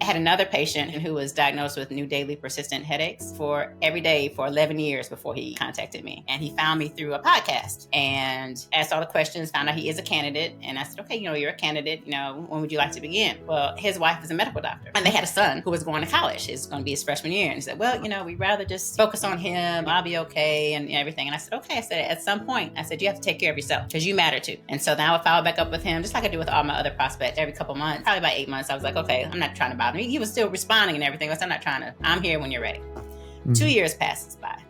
I had another patient who was diagnosed with new daily persistent headaches for every day for 11 years before he contacted me. And he found me through a podcast and asked all the questions, found out he is a candidate. And I said, okay, you're a candidate, when would you like to begin? Well, his wife is a medical doctor and they had a son who was going to college. It's going to be his freshman year. And he said, well, we'd rather just focus on him. I'll be okay and everything. And I said, okay. I said, at some point, you have to take care of yourself because you matter too. And so now I would follow back up with him, just like I do with all my other prospects every couple months, probably about 8 months. I was like, okay, I'm not trying to bother me. He was still responding and everything. I said, I'm here when you're ready. 2 years passes by.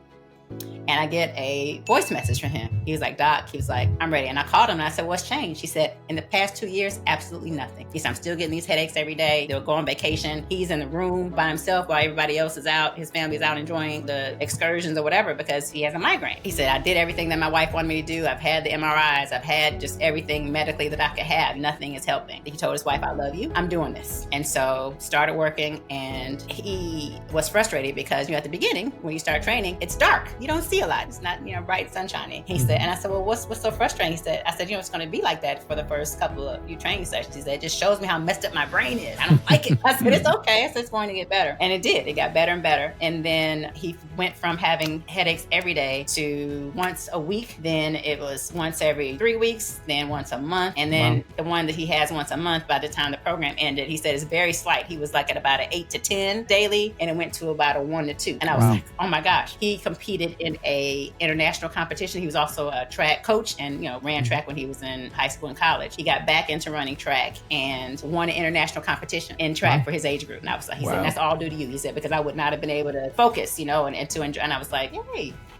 And I get a voice message from him. He was like, Doc, I'm ready. And I called him and I said, what's changed? He said, in the past 2 years, absolutely nothing. He said, I'm still getting these headaches every day. They'll go on vacation. He's in the room by himself while everybody else is out. His family's out enjoying the excursions or whatever because he has a migraine. He said, I did everything that my wife wanted me to do. I've had the MRIs. I've had just everything medically that I could have. Nothing is helping. He told his wife, I love you. I'm doing this. And so started working and he was frustrated because at the beginning, when you start training, it's dark. You don't see a lot. It's not, bright, sunshiny. He said, and I said, well, what's so frustrating? I said, it's going to be like that for the first couple of few training sessions. He said, it just shows me how messed up my brain is. I don't like it. I said, it's okay. I said, it's going to get better. And it did. It got better and better. And then he went from having headaches every day to once a week. Then it was once every 3 weeks, then once a month. And then the one that he has once a month by the time the program ended, he said, it's very slight. He was like at about an 8 to 10 daily, and it went to about a 1 to 2. And I was like, oh my gosh. He competed in a international competition. He was also a track coach and, ran track when he was in high school and college. He got back into running track and won an international competition in track for his age group. And I was like, he said, that's all due to you. He said, because I would not have been able to focus, and to enjoy. And I was like, yay.